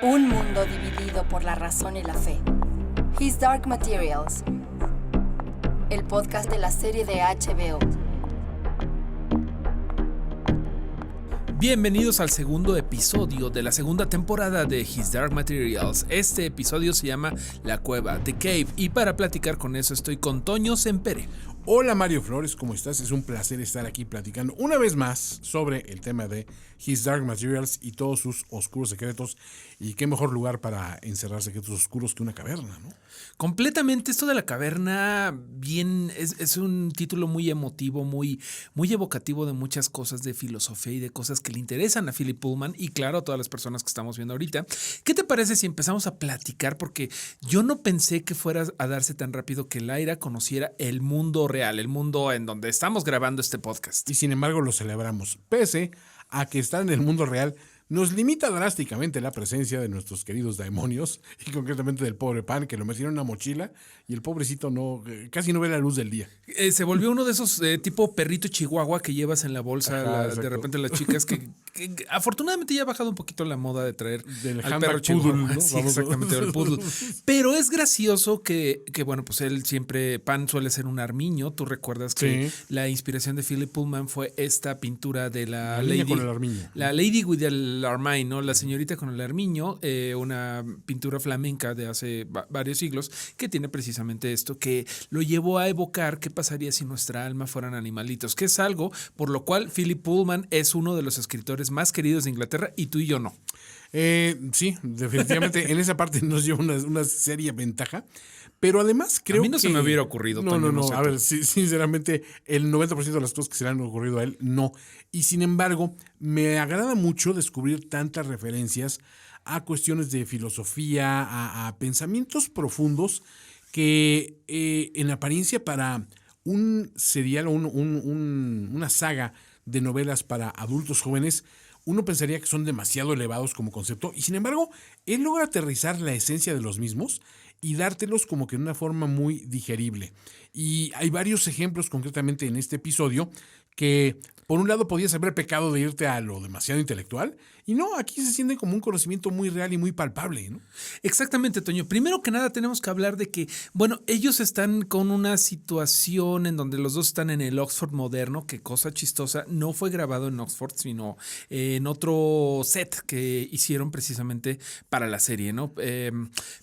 Un mundo dividido por la razón y la fe. His Dark Materials. El podcast de la serie de HBO. Bienvenidos al segundo episodio de la segunda temporada de His Dark Materials. Este episodio se llama La Cueva, The Cave, y para platicar con eso estoy con Toño Sempere. Hola Mario Flores, ¿cómo estás? Es un placer estar aquí platicando una vez más sobre el tema de His Dark Materials y todos sus oscuros secretos. Y qué mejor lugar para encerrar secretos oscuros que una caverna, ¿no? Completamente, esto de la caverna, bien, es un título muy emotivo, muy evocativo de muchas cosas de filosofía y de cosas que le interesan a Philip Pullman y claro, a todas las personas que estamos viendo ahorita. ¿Qué te parece si empezamos a platicar? Porque yo no pensé que fuera a darse tan rápido que Lyra conociera el mundo real, el mundo en donde estamos grabando este podcast. Y sin embargo lo celebramos, pese a que estar en el mundo real nos limita drásticamente la presencia de nuestros queridos demonios y concretamente del pobre Pan, que lo metieron en una mochila y el pobrecito casi no ve la luz del día. Se volvió uno de esos tipo perrito chihuahua que llevas en la bolsa. Ajá, de repente las chicas que afortunadamente ya ha bajado un poquito la moda de traer del al perro chihuahua, ¿no? Sí, exactamente, el poodle. Pero es gracioso que bueno, pues él siempre, Pan suele ser un armiño. Tú recuerdas que la inspiración de Philip Pullman fue esta pintura de la Lady con el armiño. La Lady with the Armine, ¿no? La señorita con el armiño, una pintura flamenca de hace varios siglos que tiene precisamente esto, que lo llevó a evocar qué pasaría si nuestra alma fueran animalitos, que es algo por lo cual Philip Pullman es uno de los escritores más queridos de Inglaterra y tú y yo no. Sí, definitivamente en esa parte nos lleva una seria ventaja. Pero además creo que... A mí no se me hubiera ocurrido. No, Toño, no. Sé a ver, sinceramente, el 90% de las cosas que se le han ocurrido a él, no. Y sin embargo, me agrada mucho descubrir tantas referencias a cuestiones de filosofía, a pensamientos profundos que en apariencia para un serial o una saga de novelas para adultos jóvenes, uno pensaría que son demasiado elevados como concepto y sin embargo, él logra aterrizar la esencia de los mismos y dártelos como que de una forma muy digerible. Y hay varios ejemplos concretamente en este episodio que por un lado podías haber pecado de irte a lo demasiado intelectual y no, aquí se siente como un conocimiento muy real y muy palpable, ¿no? Exactamente, Toño. Primero que nada tenemos que hablar de que, bueno, ellos están con una situación en donde los dos están en el Oxford moderno, que cosa chistosa, no fue grabado en Oxford, sino en otro set que hicieron precisamente para la serie, ¿no?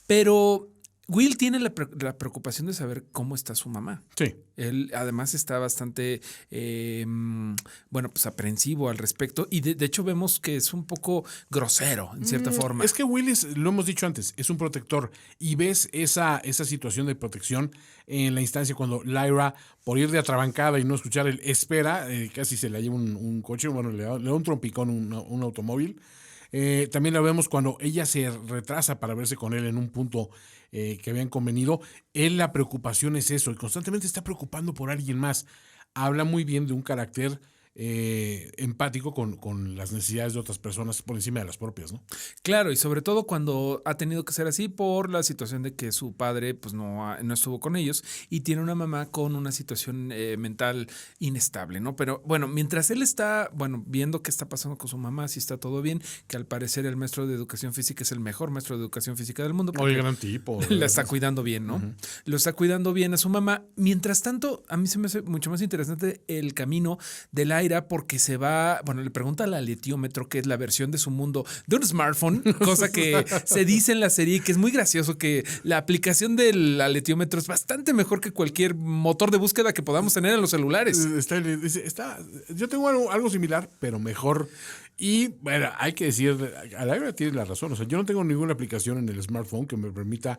Pero Will tiene la preocupación de saber cómo está su mamá. Sí. Él además está bastante, pues aprensivo al respecto y de hecho vemos que es un poco grosero en cierta forma. Es que Will lo hemos dicho antes, es un protector y ves esa situación de protección en la instancia cuando Lyra, por ir de atrabancada y no escuchar el espera, casi se le lleva un coche, bueno, le da un trompicón un automóvil. También la vemos cuando ella se retrasa para verse con él en un punto que habían convenido. Él, la preocupación es eso y constantemente está preocupando por alguien más. Habla muy bien de un carácter empático con las necesidades de otras personas por encima de las propias, ¿no? Claro, y sobre todo cuando ha tenido que ser así por la situación de que su padre pues no estuvo con ellos y tiene una mamá con una situación mental inestable, ¿no? Pero bueno, mientras él está, viendo qué está pasando con su mamá, si está todo bien, que al parecer el maestro de educación física es el mejor maestro de educación física del mundo. Oye, gran tipo. La está cuidando bien, ¿no? Uh-huh. Lo está cuidando bien a su mamá. Mientras tanto, a mí se me hace mucho más interesante el camino de Lyra porque se va, le pregunta al aletiómetro, que es la versión de su mundo de un smartphone, cosa que se dice en la serie, que es muy gracioso, que la aplicación del aletiómetro es bastante mejor que cualquier motor de búsqueda que podamos tener en los celulares. Yo tengo algo similar, pero mejor. Y bueno, hay que decir, Lyra tiene la razón. O sea, yo no tengo ninguna aplicación en el smartphone que me permita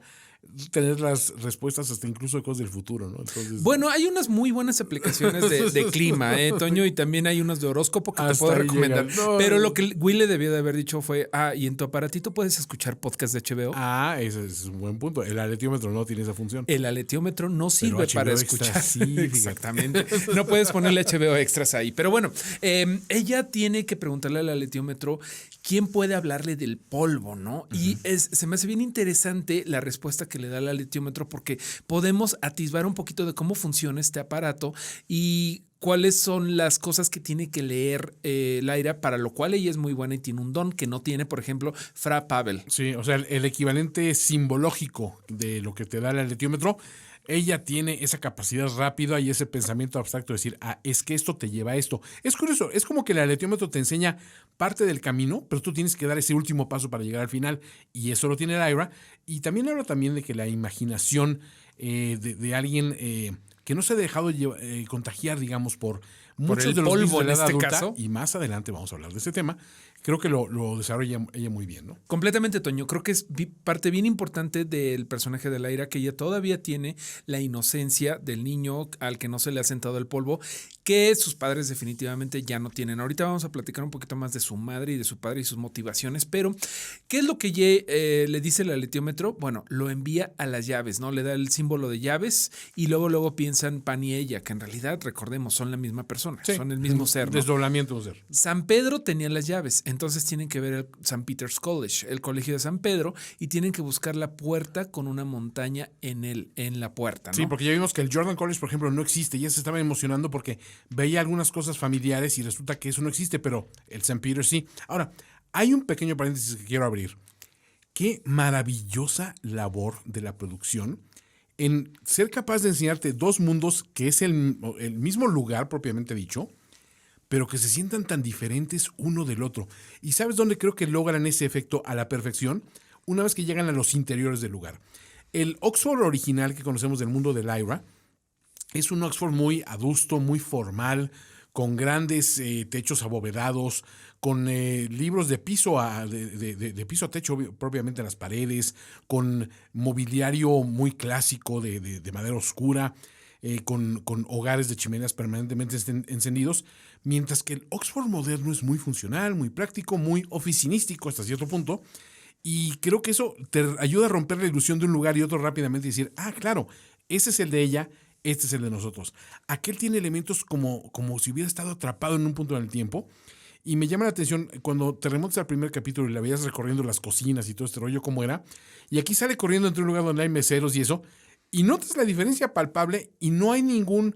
tener las respuestas hasta incluso de cosas del futuro, ¿no? Entonces, hay unas muy buenas aplicaciones de clima, Toño, y también hay unas de horóscopo que te puedo recomendar. Pero lo que Will le debió de haber dicho fue, y en tu aparatito puedes escuchar podcast de HBO. Ese es un buen punto. El aletiómetro no tiene esa función. El aletiómetro no sirve para escuchar. Sí, exactamente. No puedes ponerle HBO extras ahí. Pero bueno, ella tiene que preguntarle al aletiómetro quién puede hablarle del polvo, ¿no? Uh-huh. Y se me hace bien interesante la respuesta que le da el aletiómetro porque podemos atisbar un poquito de cómo funciona este aparato y cuáles son las cosas que tiene que leer Lyra, para lo cual ella es muy buena y tiene un don que no tiene, por ejemplo, Fra Pavel. Sí, o sea, el equivalente simbológico de lo que te da el aletiómetro, ella tiene esa capacidad rápida y ese pensamiento abstracto de decir, es que esto te lleva a esto. Es curioso, es como que el aletiómetro te enseña parte del camino, pero tú tienes que dar ese último paso para llegar al final, y eso lo tiene Lyra. Y también habla también de que la imaginación de alguien que no se ha dejado contagiar, digamos, por muchos el de los polvo vicios de la en edad este adulta, caso. y más adelante vamos a hablar de ese tema. Creo que lo desarrolla ella muy bien, ¿no? Completamente, Toño. Creo que es parte bien importante del personaje de Lyra, que ella todavía tiene la inocencia del niño al que no se le ha sentado el polvo, que sus padres definitivamente ya no tienen. Ahorita vamos a platicar un poquito más de su madre y de su padre y sus motivaciones, pero ¿qué es lo que le dice el aletiómetro? Bueno, lo envía a las llaves, ¿no? Le da el símbolo de llaves y luego piensan Pan y ella, que en realidad, recordemos, son la misma persona, Sí, son el mismo ser, ¿no? Desdoblamiento de un ser. San Pedro tenía las llaves, entonces tienen que ver el St. Peter's College, el colegio de San Pedro, y tienen que buscar la puerta con una montaña en la puerta, ¿no? Sí, porque ya vimos que el Jordan College, por ejemplo, no existe. Ya se estaba emocionando porque veía algunas cosas familiares y resulta que eso no existe, pero el St. Peter's sí. Ahora, hay un pequeño paréntesis que quiero abrir. Qué maravillosa labor de la producción en ser capaz de enseñarte dos mundos que es el mismo lugar propiamente dicho, pero que se sientan tan diferentes uno del otro. ¿Y sabes dónde creo que logran ese efecto a la perfección? Una vez que llegan a los interiores del lugar. El Oxford original que conocemos del mundo de Lyra es un Oxford muy adusto, muy formal, con grandes techos abovedados, con libros de piso de piso a techo propiamente en las paredes, con mobiliario muy clásico de madera oscura, con hogares de chimeneas permanentemente encendidos, mientras que el Oxford moderno es muy funcional, muy práctico, muy oficinístico hasta cierto punto, y creo que eso te ayuda a romper la ilusión de un lugar y otro rápidamente y decir, claro, ese es el de ella, este es el de nosotros. Aquel tiene elementos como si hubiera estado atrapado en un punto en el tiempo. Y me llama la atención cuando te remontas al primer capítulo y la veías recorriendo las cocinas y todo este rollo, cómo era. Y aquí sale corriendo entre un lugar donde hay meseros y eso. Y notas la diferencia palpable y no hay ningún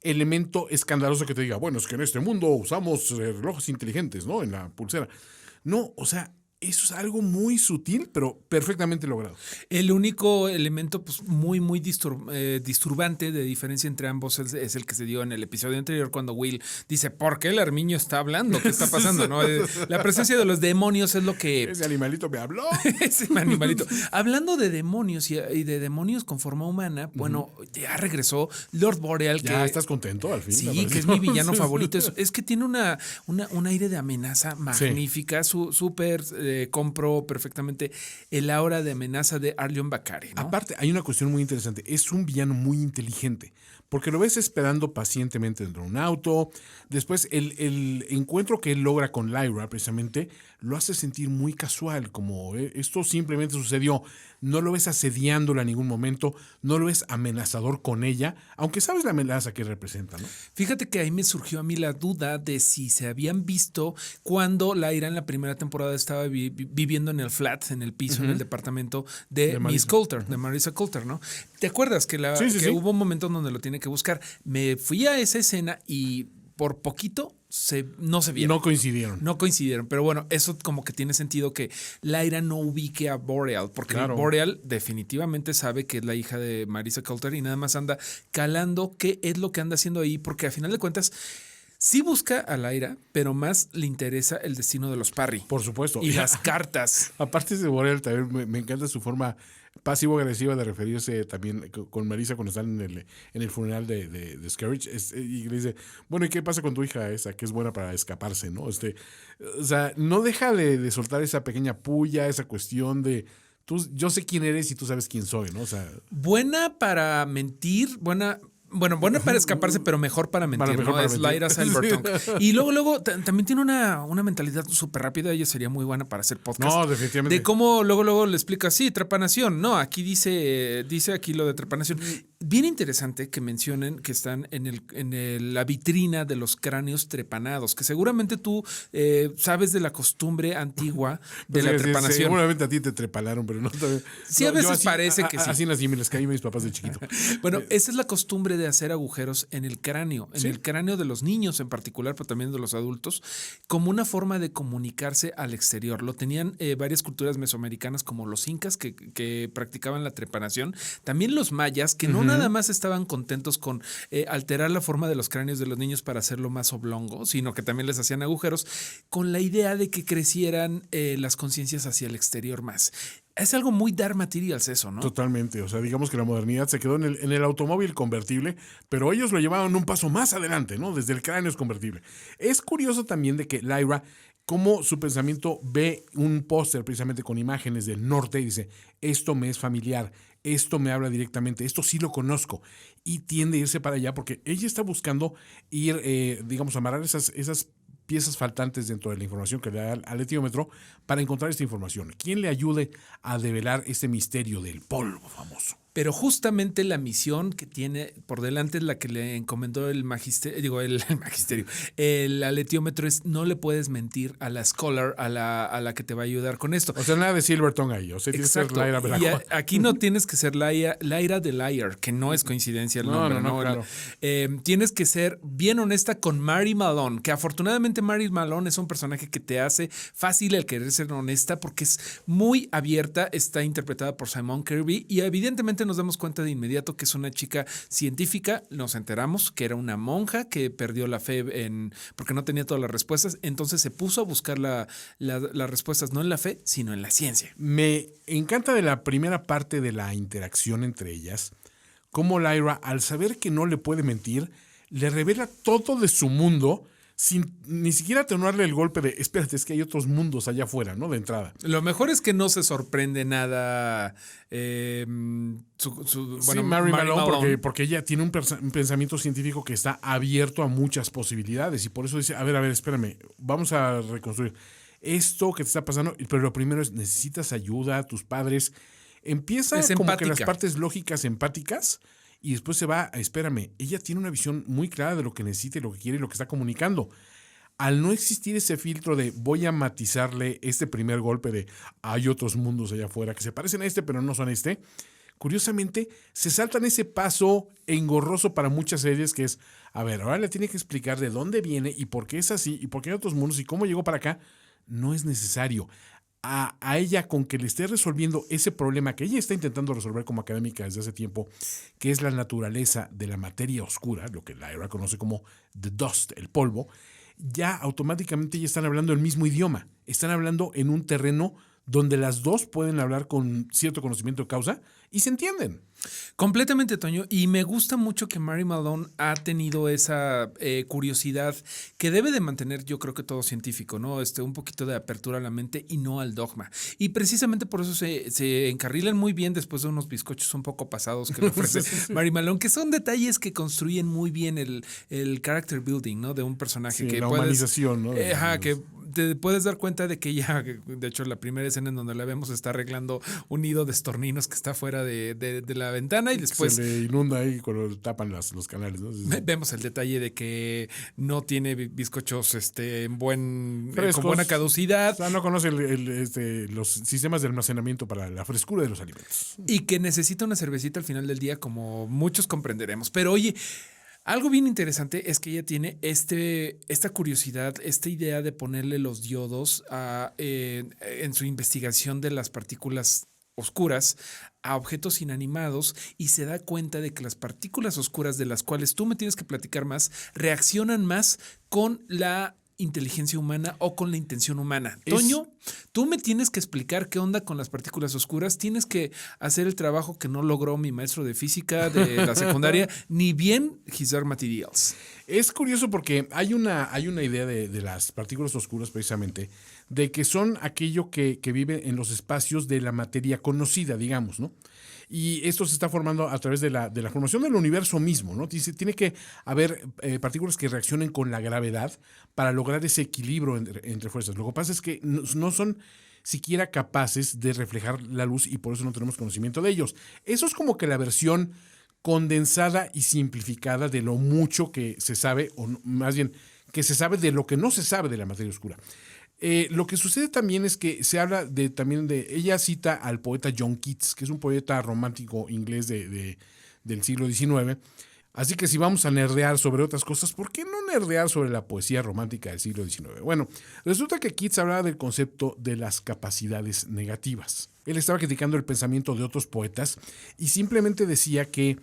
elemento escandaloso que te diga, bueno, es que en este mundo usamos relojes inteligentes, ¿no? En la pulsera. No, o sea, eso es algo muy sutil, pero perfectamente logrado. El único elemento pues, muy disturbante de diferencia entre ambos es el que se dio en el episodio anterior cuando Will dice, ¿por qué el Armiño está hablando? ¿Qué está pasando? ¿No? La presencia de los demonios es lo que... Ese animalito me habló. Ese animalito. Hablando de demonios y de demonios con forma humana, bueno, ya regresó Lord Boreal. ¿Ya estás contento al fin? Sí, que es mi villano favorito. Es que tiene un aire de amenaza magnífica, súper... compro perfectamente el aura de amenaza de Arlion Bakari, ¿no? Aparte, hay una cuestión muy interesante. Es un villano muy inteligente, porque lo ves esperando pacientemente dentro de un auto. Después, el encuentro que él logra con Lyra, precisamente, lo hace sentir muy casual, como esto simplemente sucedió. No lo ves asediándola en ningún momento, no lo ves amenazador con ella, aunque sabes la amenaza que representa, ¿no? Fíjate que ahí me surgió a mí la duda de si se habían visto cuando Lyra en la primera temporada estaba viviendo en el flat, en el piso, en el departamento de Miss Coulter, de Marissa Coulter, ¿no? ¿Te acuerdas que hubo un momento donde lo tiene que buscar? Me fui a esa escena y por poquito no se vieron. No coincidieron. Pero bueno, eso como que tiene sentido que Lyra no ubique a Boreal, porque Boreal definitivamente sabe que es la hija de Marissa Coulter y nada más anda calando qué es lo que anda haciendo ahí, porque a final de cuentas sí busca a Lyra, pero más le interesa el destino de los Parry. Por supuesto. Y las cartas. Aparte de Boreal, también me encanta su forma pasivo-agresiva de referirse también con Marissa cuando están en el funeral de Scourge. Y le dice, bueno, ¿y qué pasa con tu hija esa que es buena para escaparse, no? O sea, no deja de soltar esa pequeña puya, esa cuestión de... yo sé quién eres y tú sabes quién soy, ¿no? O sea... Buena para mentir, buena para escaparse, pero mejor para mentir, ¿no? Es Lyra Silvertongue. Y luego también tiene una mentalidad súper rápida. Ella sería muy buena para hacer podcast. No, definitivamente. De cómo luego le explica, sí, trepanación. No, aquí dice aquí lo de trepanación. Bien interesante que mencionen que están en la vitrina de los cráneos trepanados, que seguramente tú sabes de la costumbre antigua de la trepanación. Sí, seguramente a ti te trepanaron, pero no. Sí, a veces parece que sí. Así nací, me les caí mis papás de chiquito. Bueno, esa es la costumbre de hacer agujeros en el cráneo, en el cráneo de los niños en particular, pero también de los adultos, como una forma de comunicarse al exterior. Lo tenían varias culturas mesoamericanas como los incas que practicaban la trepanación, también los mayas que no nada más estaban contentos con alterar la forma de los cráneos de los niños para hacerlo más oblongo, sino que también les hacían agujeros con la idea de que crecieran las conciencias hacia el exterior más. Es algo muy Dark Materials eso, ¿no? Totalmente. O sea, digamos que la modernidad se quedó en el automóvil convertible, pero ellos lo llevaban un paso más adelante, ¿no? Desde el cráneo es convertible. Es curioso también de que Lyra, como su pensamiento ve un póster precisamente con imágenes del norte y dice, esto me es familiar, esto me habla directamente, esto sí lo conozco, y tiende a irse para allá porque ella está buscando ir, digamos, amarrar esas piezas faltantes dentro de la información que le da al etíometro para encontrar esta información. ¿Quién le ayude a develar este misterio del polvo famoso? Pero justamente la misión que tiene por delante es la que le encomendó el magisterio, el aletíometro es no le puedes mentir a la scholar, a la que te va a ayudar con esto. O sea, nada de Silvertongue ahí. O sea, tienes que ser Lyra Belacqua. Aquí no tienes que ser Lyra the Liar, que no es coincidencia el nombre. No, claro. Tienes que ser bien honesta con Mary Malone, que afortunadamente Mary Malone es un personaje que te hace fácil el querer ser honesta porque es muy abierta, está interpretada por Simon Kirby y evidentemente nos damos cuenta de inmediato que es una chica científica. Nos enteramos que era una monja que perdió la fe porque no tenía todas las respuestas. Entonces se puso a buscar las respuestas no en la fe, sino en la ciencia. Me encanta de la primera parte de la interacción entre ellas, cómo Lyra, al saber que no le puede mentir, le revela todo de su mundo sin ni siquiera atenuarle el golpe de, espérate, es que hay otros mundos allá afuera, ¿no? De entrada. Lo mejor es que no se sorprende nada Mary Malone, porque ella tiene un pensamiento científico que está abierto a muchas posibilidades y por eso dice, a ver, espérame, vamos a reconstruir esto que te está pasando, pero lo primero es, necesitas ayuda, tus padres. Empieza es como empática. que las partes lógicas empáticas y después se va a, espérame, ella tiene una visión muy clara de lo que necesita y lo que quiere y lo que está comunicando. Al no existir ese filtro de voy a matizarle este primer golpe de hay otros mundos allá afuera que se parecen a este pero no son este, curiosamente se saltan ese paso engorroso para muchas series que es, a ver, ahora le tiene que explicar de dónde viene y por qué es así y por qué hay otros mundos y cómo llegó para acá. No es necesario. A ella con que le esté resolviendo ese problema que ella está intentando resolver como académica desde hace tiempo, que es la naturaleza de la materia oscura, lo que Lyra conoce como the dust, el polvo, ya automáticamente ya están hablando el mismo idioma. Están hablando en un terreno donde las dos pueden hablar con cierto conocimiento de causa y se entienden. Completamente, Toño. Y me gusta mucho que Mary Malone ha tenido esa curiosidad que debe de mantener, yo creo que todo científico, ¿no? Un poquito de apertura a la mente y no al dogma. Y precisamente por eso se encarrilan muy bien después de unos bizcochos un poco pasados que le ofrece Mary Malone, que son detalles que construyen muy bien el character building, ¿no? De un personaje que la puedes, humanización, ¿no? que te puedes dar cuenta de que ella, de hecho, la primera escena en donde la vemos está arreglando un nido de estorninos que está fuera de la ventana y después se le inunda ahí cuando tapan los canales, ¿no? Vemos el detalle de que no tiene bizcochos con Frescos. buena caducidad. O sea, no conoce los sistemas de almacenamiento para la frescura de los alimentos. Y que necesita una cervecita al final del día, como muchos comprenderemos. Pero oye, algo bien interesante es que ella tiene esta curiosidad, esta idea de ponerle los diodos en su investigación de las partículas oscuras a objetos inanimados y se da cuenta de que las partículas oscuras de las cuales tú me tienes que platicar más reaccionan más con la inteligencia humana o con la intención humana. Toño, tú me tienes que explicar qué onda con las partículas oscuras. Tienes que hacer el trabajo que no logró mi maestro de física de la secundaria, ni bien His Dark Materials. Es curioso porque hay una idea de las partículas oscuras precisamente, de que son aquello que vive en los espacios de la materia conocida, digamos, ¿no? Y esto se está formando a través de la formación del universo mismo, ¿no? Tiene que haber partículas que reaccionen con la gravedad para lograr ese equilibrio entre fuerzas. Lo que pasa es que no son siquiera capaces de reflejar la luz y por eso no tenemos conocimiento de ellos. Eso es como que la versión condensada y simplificada de lo mucho que se sabe, o más bien que se sabe de lo que no se sabe de la materia oscura. Lo que sucede también es que se habla también de ella cita al poeta John Keats, que es un poeta romántico inglés del siglo XIX, Así que si vamos a nerdear sobre otras cosas, ¿por qué no nerdear sobre la poesía romántica del siglo XIX? Bueno, resulta que Keats hablaba del concepto de las capacidades negativas. Él estaba criticando el pensamiento de otros poetas y simplemente decía que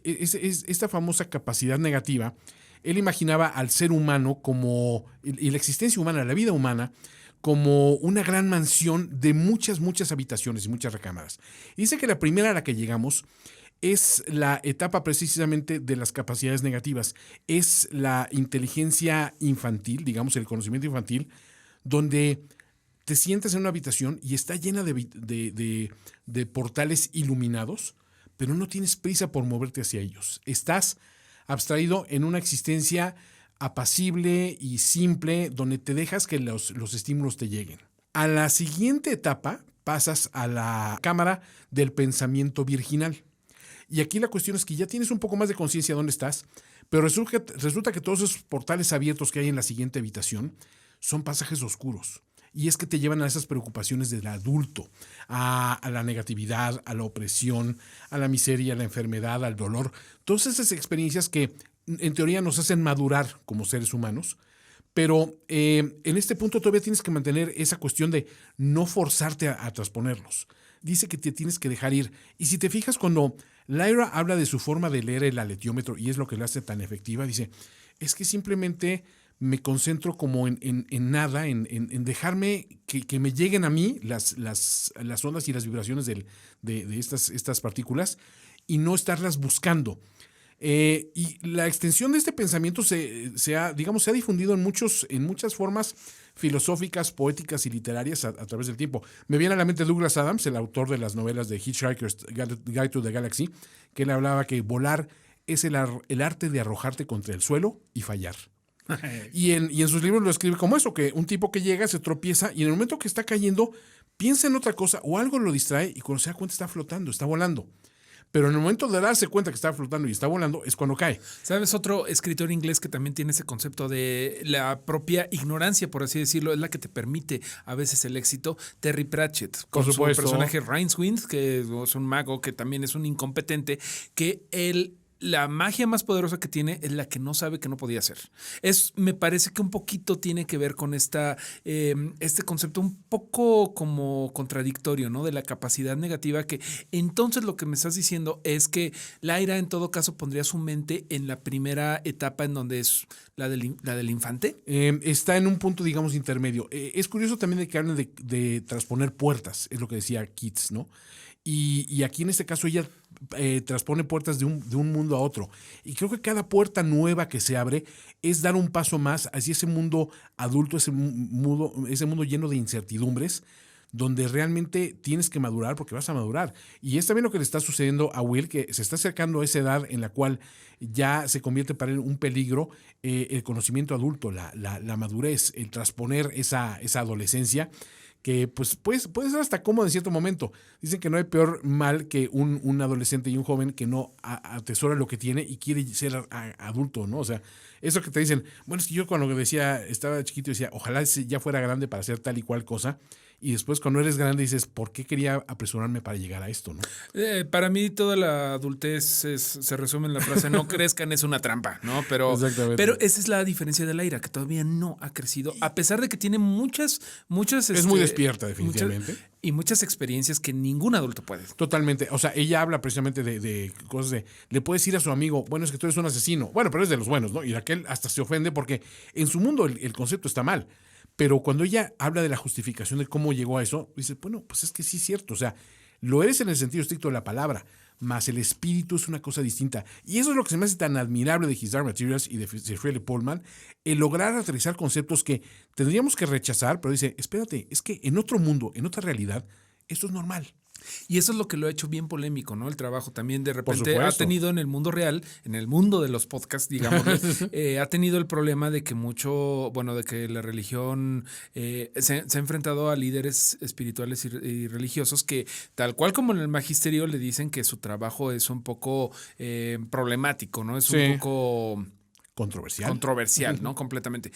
esta famosa capacidad negativa, él imaginaba al ser humano como, y la existencia humana, la vida humana, como una gran mansión de muchas, muchas habitaciones y muchas recámaras. Y dice que la primera a la que llegamos es la etapa precisamente de las capacidades negativas. Es la inteligencia infantil, digamos, el conocimiento infantil, donde te sientas en una habitación y está llena de portales iluminados, pero no tienes prisa por moverte hacia ellos. Estás abstraído en una existencia apacible y simple, donde te dejas que los estímulos te lleguen. A la siguiente etapa pasas a la cámara del pensamiento virginal. Y aquí la cuestión es que ya tienes un poco más de conciencia de dónde estás, pero resulta que todos esos portales abiertos que hay en la siguiente habitación son pasajes oscuros. Y es que te llevan a esas preocupaciones del adulto, a la negatividad, a la opresión, a la miseria, a la enfermedad, al dolor. Todas esas experiencias que en teoría nos hacen madurar como seres humanos, pero en este punto todavía tienes que mantener esa cuestión de no forzarte a transponerlos. Dice que te tienes que dejar ir. Y si te fijas, cuando Lyra habla de su forma de leer el aletiómetro, y es lo que la hace tan efectiva, dice, es que simplemente me concentro como en nada, en dejarme que me lleguen a mí las ondas y las vibraciones de estas partículas y no estarlas buscando. Y la extensión de este pensamiento se ha difundido en muchas formas filosóficas, poéticas y literarias a través del tiempo. Me viene a la mente Douglas Adams, el autor de las novelas de Hitchhiker's Guide to the Galaxy, que él hablaba que volar es el arte de arrojarte contra el suelo y fallar. Y en sus libros lo escribe como eso, que un tipo que llega, se tropieza y en el momento que está cayendo piensa en otra cosa o algo lo distrae y cuando se da cuenta está flotando, está volando. Pero en el momento de darse cuenta que está flotando y está volando es cuando cae. ¿Sabes? Otro escritor inglés que también tiene ese concepto de la propia ignorancia, por así decirlo, es la que te permite a veces el éxito. Terry Pratchett, con su personaje Rincewind, que es un mago que también es un incompetente, que la magia más poderosa que tiene es la que no sabe que no podía hacer. Me parece que un poquito tiene que ver con este concepto un poco como contradictorio, ¿no? De la capacidad negativa, que entonces lo que me estás diciendo es que Lyra en todo caso pondría su mente en la primera etapa en donde es la del infante. Está en un punto, digamos, intermedio. Es curioso también de que hablen de transponer puertas, es lo que decía Keats, ¿no? Y aquí en este caso ella transpone puertas de un mundo a otro. Y creo que cada puerta nueva que se abre es dar un paso más hacia ese mundo adulto, ese mundo lleno de incertidumbres, donde realmente tienes que madurar porque vas a madurar. Y es también lo que le está sucediendo a Will, que se está acercando a esa edad en la cual ya se convierte para él un peligro el conocimiento adulto, la madurez, el transponer esa adolescencia, que pues puede ser hasta cómodo en cierto momento. Dicen que no hay peor mal que un adolescente y un joven que no atesora lo que tiene y quiere ser adulto, ¿no? O sea, eso que te dicen, bueno, es que yo cuando estaba chiquito decía, ojalá ya fuera grande para hacer tal y cual cosa. Y después cuando eres grande dices, ¿por qué quería apresurarme para llegar a esto, no? Para mí toda la adultez se resume en la frase, no crezcan, es una trampa, ¿no? Pero esa es la diferencia de Lyra, que todavía no ha crecido, a pesar de que tiene muchas... Es muy despierta, definitivamente. Muchas experiencias que ningún adulto puede. Totalmente. O sea, ella habla precisamente de cosas de, le puedes decir a su amigo, bueno, es que tú eres un asesino. Bueno, pero es de los buenos, ¿no? Y aquel hasta se ofende porque en su mundo el concepto está mal. Pero cuando ella habla de la justificación de cómo llegó a eso, dice, bueno, pues es que sí es cierto. O sea, lo eres en el sentido estricto de la palabra, más el espíritu es una cosa distinta. Y eso es lo que se me hace tan admirable de His Dark Materials y de Sir Philip Pullman, el lograr aterrizar conceptos que tendríamos que rechazar, pero dice, espérate, es que en otro mundo, en otra realidad, esto es normal. Y eso es lo que lo ha hecho bien polémico, ¿no? El trabajo también de repente ha tenido en el mundo real, en el mundo de los podcasts, digamos, ha tenido el problema de que de que la religión se ha enfrentado a líderes espirituales y religiosos que, tal cual como en el magisterio, le dicen que su trabajo es un poco problemático, ¿no? Es un poco Controversial, ¿no? Completamente.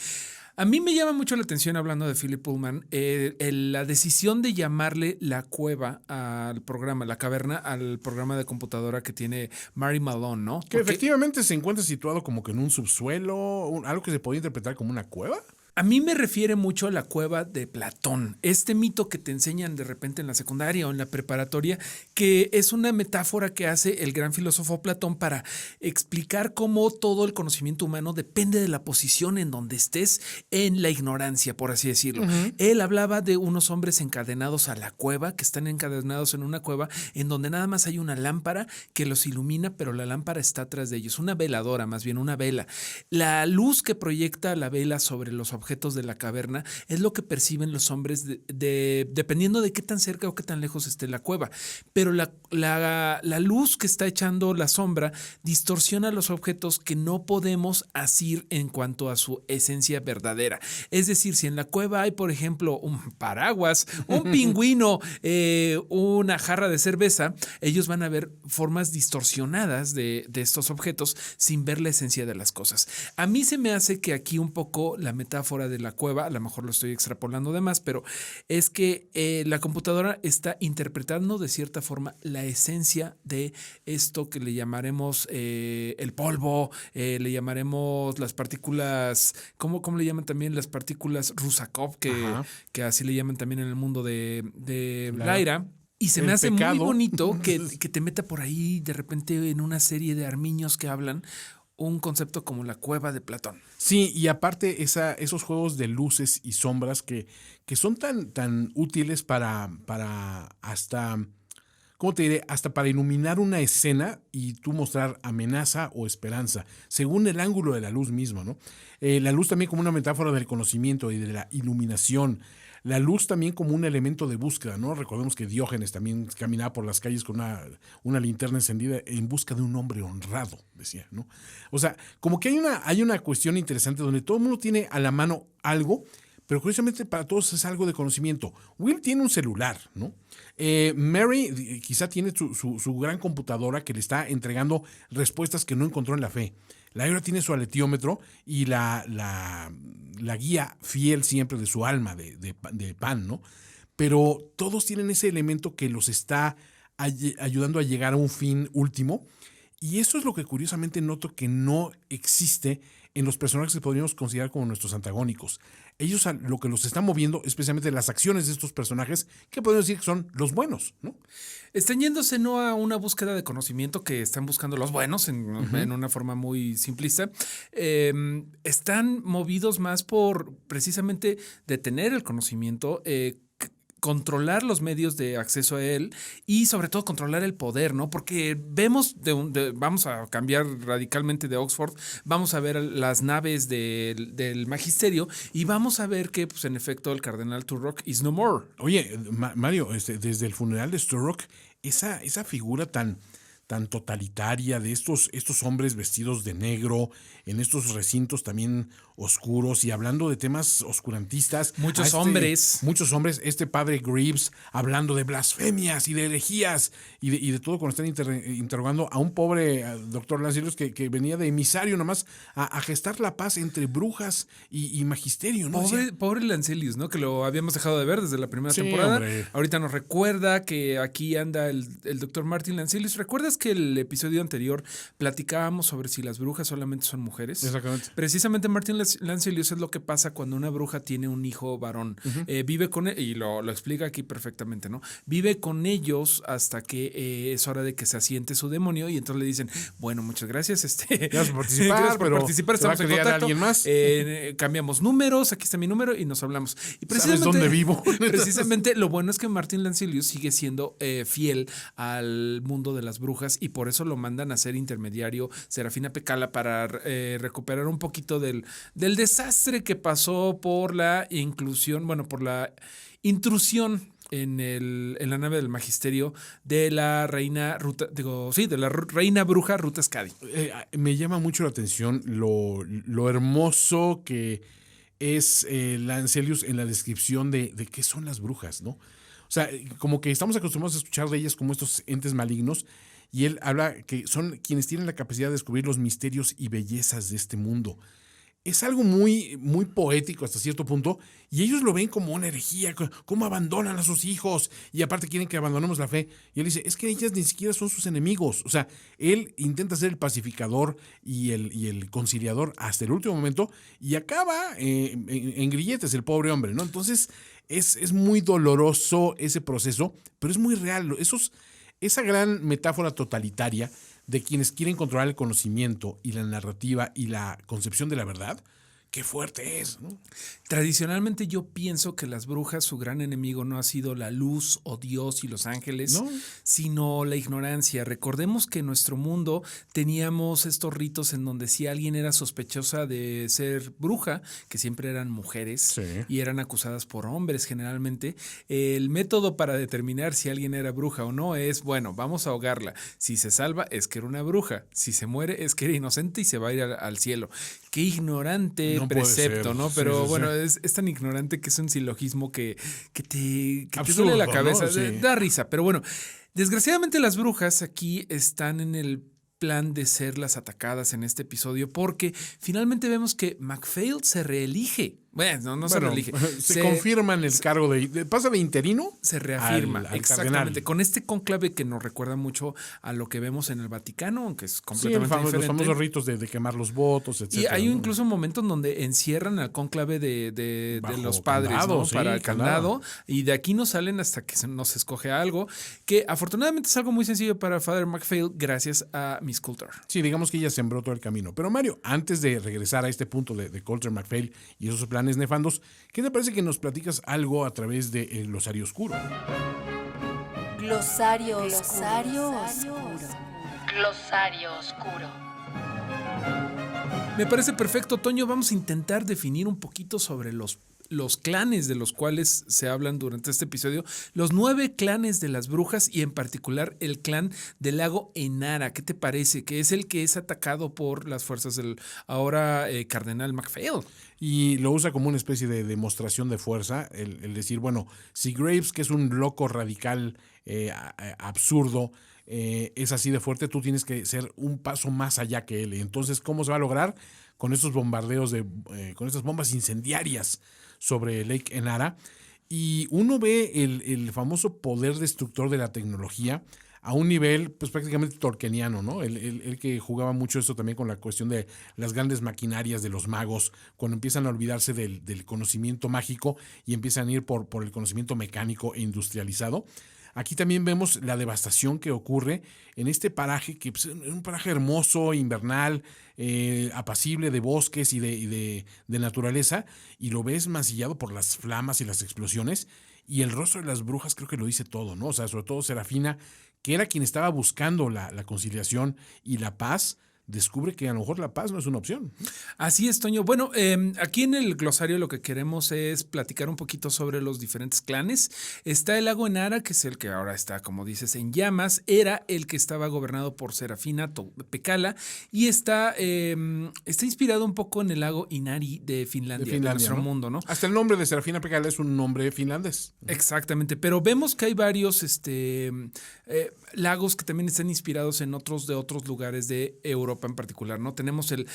A mí me llama mucho la atención, hablando de Philip Pullman, la decisión de llamarle la cueva al programa, la caverna, al programa de computadora que tiene Mary Malone, ¿no? Que efectivamente se encuentra situado como que en un subsuelo, algo que se podría interpretar como una cueva. A mí me refiere mucho a la cueva de Platón, este mito que te enseñan de repente en la secundaria o en la preparatoria, que es una metáfora que hace el gran filósofo Platón para explicar cómo todo el conocimiento humano depende de la posición en donde estés en la ignorancia, por así decirlo. Él hablaba de unos hombres encadenados a la cueva, que están encadenados en una cueva en donde nada más hay una lámpara que los ilumina, pero la lámpara está atrás de ellos, una veladora, más bien una vela. La luz que proyecta la vela sobre los objetos de la caverna es lo que perciben los hombres dependiendo de qué tan cerca o qué tan lejos esté la cueva. Pero la luz que está echando la sombra distorsiona los objetos que no podemos asir en cuanto a su esencia verdadera. Es decir, si en la cueva hay, por ejemplo, un paraguas, un pingüino, una jarra de cerveza, ellos van a ver formas distorsionadas de estos objetos sin ver la esencia de las cosas. A mí se me hace que aquí un poco la metáfora de la cueva, a lo mejor lo estoy extrapolando de más, pero es que la computadora está interpretando de cierta forma la esencia de esto que le llamaremos el polvo, le llamaremos las partículas, ¿cómo le llaman también? Las partículas Rusakov, que así le llaman también en el mundo de Lyra. Y se me hace muy bonito que te meta por ahí de repente en una serie de armiños que hablan un concepto como la cueva de Platón. Sí, y aparte esos juegos de luces y sombras que son tan útiles para hasta, ¿cómo te diré? Hasta para iluminar una escena y tú mostrar amenaza o esperanza, según el ángulo de la luz misma, ¿no? La luz también como una metáfora del conocimiento y de la iluminación. La luz también como un elemento de búsqueda, ¿no? Recordemos que Diógenes también caminaba por las calles con una linterna encendida en busca de un hombre honrado, decía, ¿no? O sea, como que hay una cuestión interesante donde todo el mundo tiene a la mano algo, pero curiosamente para todos es algo de conocimiento. Will tiene un celular, ¿no? Mary quizá tiene su gran computadora que le está entregando respuestas que no encontró en la fe. Lyra tiene su aletiómetro y la guía fiel siempre de su alma, de pan, ¿no? Pero todos tienen ese elemento que los está ayudando a llegar a un fin último. Y eso es lo que curiosamente noto que no existe en los personajes que podríamos considerar como nuestros antagónicos. Ellos lo que los está moviendo, especialmente las acciones de estos personajes, que podemos decir que son los buenos, ¿no? Están yéndose no a una búsqueda de conocimiento que están buscando los buenos en una forma muy simplista. Están movidos más por precisamente detener el conocimiento, controlar los medios de acceso a él y sobre todo controlar el poder, ¿no? Porque vemos, vamos a cambiar radicalmente de Oxford, vamos a ver las naves del magisterio y vamos a ver que, pues, en efecto, el cardenal Turok is no more. Oye, Mario, desde el funeral de Turok, esa figura tan totalitaria de estos hombres vestidos de negro en estos recintos también oscuros y hablando de temas oscurantistas. Muchos hombres, este padre Greaves hablando de blasfemias y de herejías y de todo cuando están interrogando a un pobre doctor Lancelius que venía de emisario nomás a gestar la paz entre brujas y magisterio, ¿no? Pobre Lancelius, ¿no? Que lo habíamos dejado de ver desde la primera temporada. Hombre. Ahorita nos recuerda que aquí anda el doctor Martin Lancelius. ¿Recuerdas que el episodio anterior platicábamos sobre si las brujas solamente son mujeres? Exactamente. Precisamente Martin Lancelius es lo que pasa cuando una bruja tiene un hijo varón. Vive con él, y lo explica aquí perfectamente, ¿no? Vive con ellos hasta que es hora de que se asiente su demonio y entonces le dicen, bueno, muchas gracias. Gracias por participar, estamos en contacto. ¿Alguien más? Cambiamos números, aquí está mi número y nos hablamos. Y ¿sabes dónde vivo? Precisamente lo bueno es que Martin Lancelius sigue siendo fiel al mundo de las brujas y por eso lo mandan a ser intermediario Serafina Pekkala para recuperar un poquito del desastre que pasó por la intrusión en la nave del magisterio de la reina reina bruja Ruta Skadi. Me llama mucho la atención lo hermoso que es Lancelius en la descripción de qué son las brujas, ¿no? O sea, como que estamos acostumbrados a escuchar de ellas como estos entes malignos. y él habla que son quienes tienen la capacidad de descubrir los misterios y bellezas de este mundo. Es algo muy, muy poético hasta cierto punto, y ellos lo ven como una herejía, cómo abandonan a sus hijos, y aparte quieren que abandonemos la fe. Y él dice, es que ellas ni siquiera son sus enemigos. O sea, él intenta ser el pacificador y el conciliador hasta el último momento, y acaba en grilletes el pobre hombre, ¿no? Entonces, es muy doloroso ese proceso, pero es muy real. Esa gran metáfora totalitaria de quienes quieren controlar el conocimiento y la narrativa y la concepción de la verdad, qué fuerte es, ¿no? Tradicionalmente yo pienso que las brujas, su gran enemigo no ha sido la luz o Dios y los ángeles, ¿No? sino la ignorancia. Recordemos que en nuestro mundo teníamos estos ritos en donde si alguien era sospechosa de ser bruja, que siempre eran mujeres Sí. y eran acusadas por hombres generalmente, el método para determinar si alguien era bruja o no es, bueno, vamos a ahogarla. Si se salva es que era una bruja, si se muere es que era inocente y se va a ir al cielo. Qué ignorante No puede precepto, ser. ¿no? Sí, Pero sí, bueno, sí. Es tan ignorante que es un silogismo que te Absurdo, duele la ¿no? cabeza, Sí. da risa. Pero bueno, desgraciadamente las brujas aquí están en el plan de ser las atacadas en este episodio porque finalmente vemos que MacPhail se reelige. Bueno, no se reelige. Se confirma en el cargo pasa de interino. Se reafirma, al exactamente. cardenal. Con este cónclave que nos recuerda mucho a lo que vemos en el Vaticano, aunque es Sí, completamente los diferente. famosos ritos de quemar los votos, etc. Y hay incluso momentos donde encierran al cónclave de Bajo los padres, candado, ¿no? sí, Para el candado. candado. Y de aquí no salen hasta que nos escoge algo, que afortunadamente es algo muy sencillo para Father MacPhail gracias a Miss Coulter. Sí, digamos que ella sembró todo el camino. Pero Mario, antes de regresar a este punto de Coulter MacPhail y esos planes nefandos, ¿qué te parece que nos platicas algo a través del glosario oscuro? Glosario oscuro. Glosario oscuro. Me parece perfecto, Toño. Vamos a intentar definir un poquito sobre los clanes de los cuales se hablan durante este episodio, los 9 clanes de las brujas y en particular el clan del lago Enara. ¿Qué te parece? Que es el que es atacado por las fuerzas del ahora cardenal MacPhail. Y lo usa como una especie de demostración de fuerza, el decir, bueno, si Graves, que es un loco radical absurdo, es así de fuerte, tú tienes que ser un paso más allá que él. Entonces, ¿cómo se va a lograr? Con estos bombardeos, con estas bombas incendiarias sobre Lake Enara. Y uno ve el famoso poder destructor de la tecnología a un nivel pues prácticamente tolkieniano, ¿no? El que jugaba mucho esto también con la cuestión de las grandes maquinarias de los magos, cuando empiezan a olvidarse del conocimiento mágico y empiezan a ir por el conocimiento mecánico e industrializado. Aquí también vemos la devastación que ocurre en este paraje, que pues, es un paraje hermoso, invernal, apacible de bosques y de naturaleza, y lo ves mancillado por las flamas y las explosiones, y el rostro de las brujas creo que lo dice todo, ¿no? O sea, sobre todo Serafina, que era quien estaba buscando la conciliación y la paz, descubre que a lo mejor la paz no es una opción. Así es, Toño. Bueno, aquí en el glosario lo que queremos es platicar un poquito sobre los diferentes clanes. Está el lago Enara, que es el que ahora está, como dices, en llamas. Era el que estaba gobernado por Serafina Pekkala y está inspirado un poco en el lago Inari de Finlandia, de nuestro ¿no? mundo, ¿no? Hasta el nombre de Serafina Pekkala es un nombre finlandés. Exactamente, pero vemos que hay varios lagos que también están inspirados en otros lugares de Europa en particular, ¿no? Tenemos el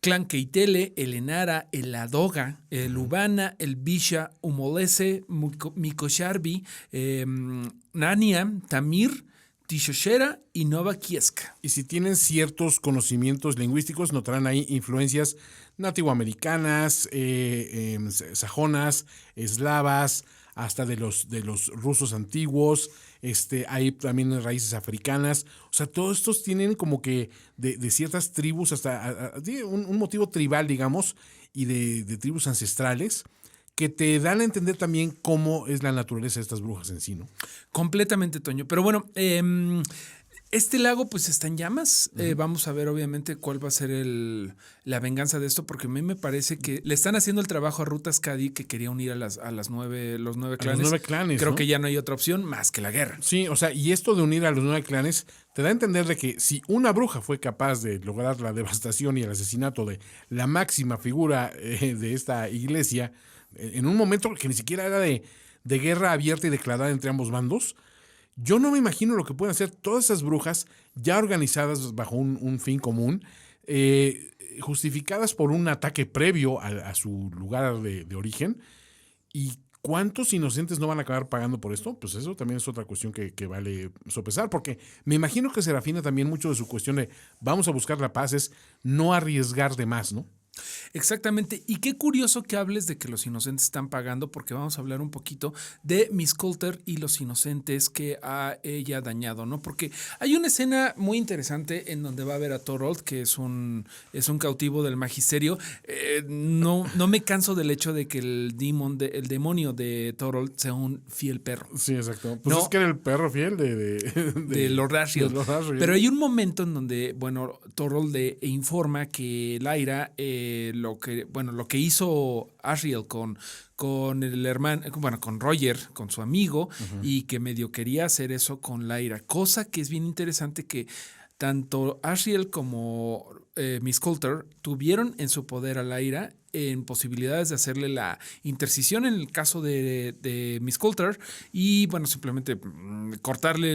clan Keitele, el Enara, el Ladoga, el Lubana, el Bisha, Umolese, Mikosharbi, Nania, Tamir, Tishoshera y Nova Kieska. Y si tienen ciertos conocimientos lingüísticos, notarán ahí influencias nativoamericanas, sajonas, eslavas, hasta de los rusos antiguos. Hay también raíces africanas. O sea, todos estos tienen como que de ciertas tribus, hasta un motivo tribal, digamos, y de tribus ancestrales, que te dan a entender también cómo es la naturaleza de estas brujas en sí, ¿no? Completamente, Toño. Pero bueno, este lago pues está en llamas. Vamos a ver obviamente cuál va a ser la venganza de esto, porque a mí me parece que le están haciendo el trabajo a Ruta Skadi, que quería unir a los 9 clanes. Los 9 clanes, Creo ¿no? que ya no hay otra opción más que la guerra. Sí, o sea, y esto de unir a los 9 clanes te da a entender de que si una bruja fue capaz de lograr la devastación y el asesinato de la máxima figura de esta iglesia, en un momento que ni siquiera era de guerra abierta y declarada entre ambos bandos, Yo no me imagino lo que pueden hacer todas esas brujas ya organizadas bajo un fin común, justificadas por un ataque previo a su lugar de origen. ¿Y cuántos inocentes no van a acabar pagando por esto? Pues eso también es otra cuestión que vale sopesar, porque me imagino que Serafina también mucho de su cuestión de vamos a buscar la paz es no arriesgar de más, ¿no? Exactamente. Y qué curioso que hables de que los inocentes están pagando, porque vamos a hablar un poquito de Miss Coulter y los inocentes que ha ella dañado, ¿no? Porque hay una escena muy interesante en donde va a ver a Thorold, que es un cautivo del magisterio. No me canso del hecho de que el demonio de Thorold sea un fiel perro. Sí, exacto. Pues no, es que era el perro fiel de Lord Asriel. Pero hay un momento en donde, bueno, Thorold le informa que Lyra lo que hizo Asriel con el hermano, bueno, con Roger, con su amigo, y que medio quería hacer eso con Lyra, cosa que es bien interesante que tanto Asriel como Miss Coulter tuvieron en su poder a Lyra en posibilidades de hacerle la intercisión en el caso de Miss Coulter y, bueno, simplemente cortarle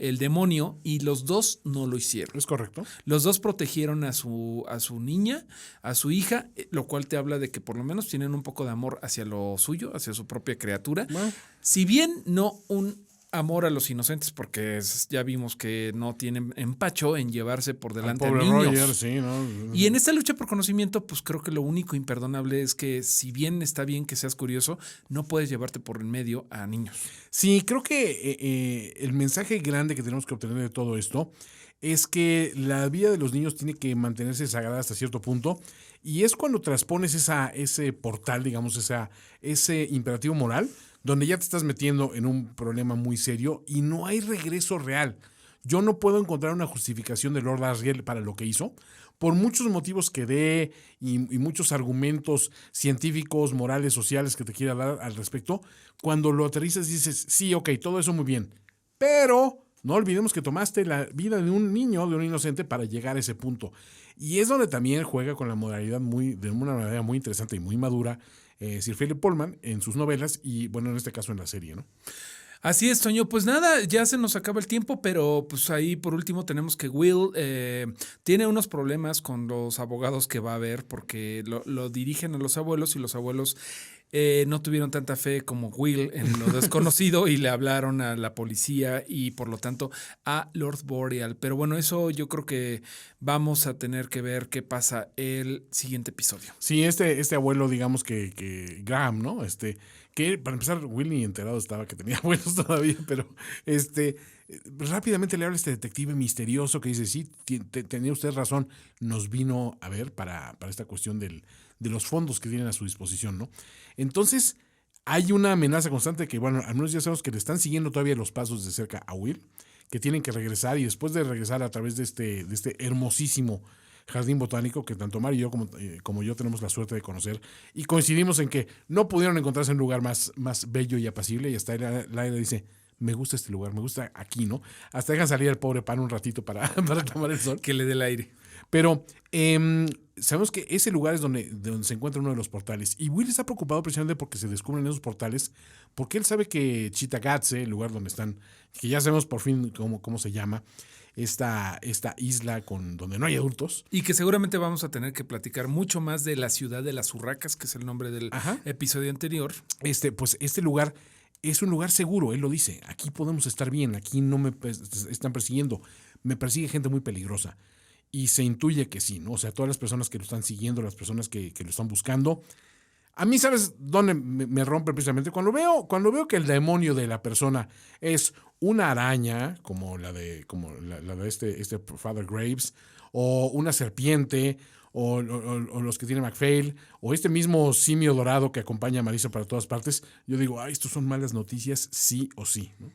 el demonio, y los dos no lo hicieron. Es correcto. Los dos protegieron a su niña, a su hija, lo cual te habla de que por lo menos tienen un poco de amor hacia lo suyo, hacia su propia criatura. Bueno. Si bien no un amor a los inocentes, porque ya vimos que no tienen empacho en llevarse por delante a niños. Roger, sí, ¿no? Y en esta lucha por conocimiento, pues creo que lo único imperdonable es que si bien está bien que seas curioso, no puedes llevarte por en medio a niños. Sí, creo que el mensaje grande que tenemos que obtener de todo esto es que la vida de los niños tiene que mantenerse sagrada hasta cierto punto, y es cuando transpones ese portal, digamos, ese imperativo moral, donde ya te estás metiendo en un problema muy serio y no hay regreso real. Yo no puedo encontrar una justificación de Lord Asriel para lo que hizo, por muchos motivos que dé y muchos argumentos científicos, morales, sociales que te quiera dar al respecto. Cuando lo aterrizas dices, sí, ok, todo eso muy bien, pero no olvidemos que tomaste la vida de un niño, de un inocente, para llegar a ese punto. Y es donde también juega con la modalidad de una manera muy interesante y muy madura Sir Philip Pullman en sus novelas y, bueno, en este caso en la serie, ¿no? Así es, Toño. Pues nada, ya se nos acaba el tiempo, pero pues ahí por último tenemos que Will tiene unos problemas con los abogados que va a ver, porque lo dirigen a los abuelos y los abuelos no tuvieron tanta fe como Will en lo desconocido y le hablaron a la policía y por lo tanto a Lord Boreal. Pero bueno, eso yo creo que vamos a tener que ver qué pasa el siguiente episodio. Sí, este abuelo, digamos que Graham, ¿no? Que para empezar, Will ni enterado estaba que tenía abuelos todavía, pero rápidamente le habla a este detective misterioso que dice, sí, tenía usted razón, nos vino a ver para esta cuestión de los fondos que tienen a su disposición, ¿no? Entonces, hay una amenaza constante que, bueno, al menos ya sabemos que le están siguiendo todavía los pasos de cerca a Will, que tienen que regresar, y después de regresar a través de este hermosísimo jardín botánico que tanto Mar y yo como yo tenemos la suerte de conocer, y coincidimos en que no pudieron encontrarse un lugar más bello y apacible, y hasta Lyra dice, me gusta este lugar, me gusta aquí, ¿no? Hasta dejan salir al pobre pan un ratito para tomar el sol. Que le dé el aire. Pero sabemos que ese lugar es donde se encuentra uno de los portales. Y Will está preocupado precisamente porque se descubren esos portales, porque él sabe que Chitagatze, el lugar donde están, que ya sabemos por fin cómo se llama, esta isla donde no hay adultos. Y que seguramente vamos a tener que platicar mucho más de la ciudad de las Urracas, que es el nombre del episodio anterior. Pues este lugar es un lugar seguro, él lo dice. Aquí podemos estar bien, aquí no me están persiguiendo. Me persigue gente muy peligrosa. Y se intuye que sí, ¿no? O sea, todas las personas que lo están siguiendo, las personas que lo están buscando. A mí, ¿sabes dónde me rompe precisamente? Cuando veo que el demonio de la persona es una araña, como la de este Father Graves, o una serpiente, o los que tiene MacPhail, o este mismo simio dorado que acompaña a Marisa para todas partes, yo digo, estos son malas noticias, sí o sí, ¿no?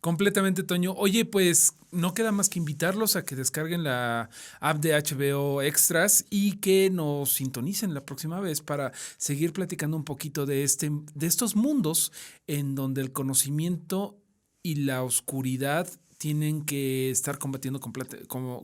Completamente, Toño. Oye, pues no queda más que invitarlos a que descarguen la app de HBO Extras y que nos sintonicen la próxima vez para seguir platicando un poquito de estos mundos en donde el conocimiento y la oscuridad tienen que estar combatiendo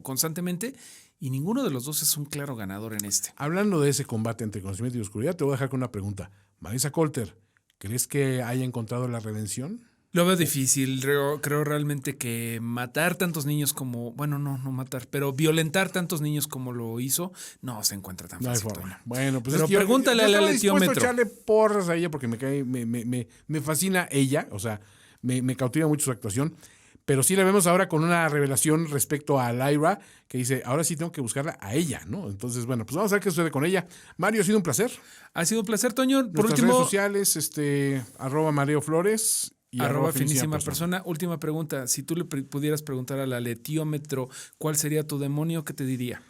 constantemente, y ninguno de los dos es un claro ganador en este. Hablando de ese combate entre conocimiento y oscuridad, te voy a dejar con una pregunta. Marisa Coulter, ¿crees que haya encontrado la redención? Lo veo difícil. Creo realmente que matar tantos niños como, bueno, no matar, pero violentar tantos niños como lo hizo, no se encuentra tan No hay fácil. forma. Bueno, pues pero es que pregúntale yo al estaba dispuesto a etiómetro. echarle porras a ella porque me fascina ella, o sea, me cautiva mucho su actuación. Pero sí la vemos ahora con una revelación respecto a Lyra, que dice, ahora sí tengo que buscarla a ella, ¿no? Entonces, bueno, pues vamos a ver qué sucede con ella. Mario, ha sido un placer. Ha sido un placer, Toño. Por Nuestras último, redes sociales, @Mareo Flores y @finísima persona. Última pregunta. Si tú le pudieras preguntar al etiómetro cuál sería tu demonio, ¿qué te diría?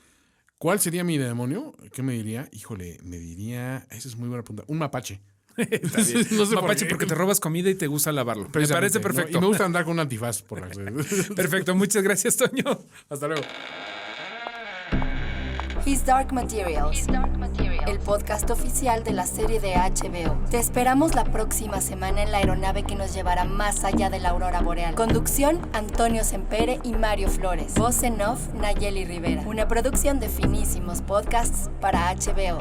¿Cuál sería mi demonio? ¿Qué me diría? Híjole, me diría, esa es muy buena pregunta, un mapache. Está bien. No sé por Mapache qué. porque te robas comida y te gusta lavarlo. Me parece Precisamente, perfecto. ¿no? Y me gusta andar con un antifaz por las Perfecto. Muchas gracias, Toño. Hasta luego. His Dark Materials, el podcast oficial de la serie de HBO. Te esperamos la próxima semana en la aeronave que nos llevará más allá de la aurora boreal. Conducción, Antonio Sempere y Mario Flores. Voz en off, Nayeli Rivera. Una producción de Finísimos Podcasts para HBO.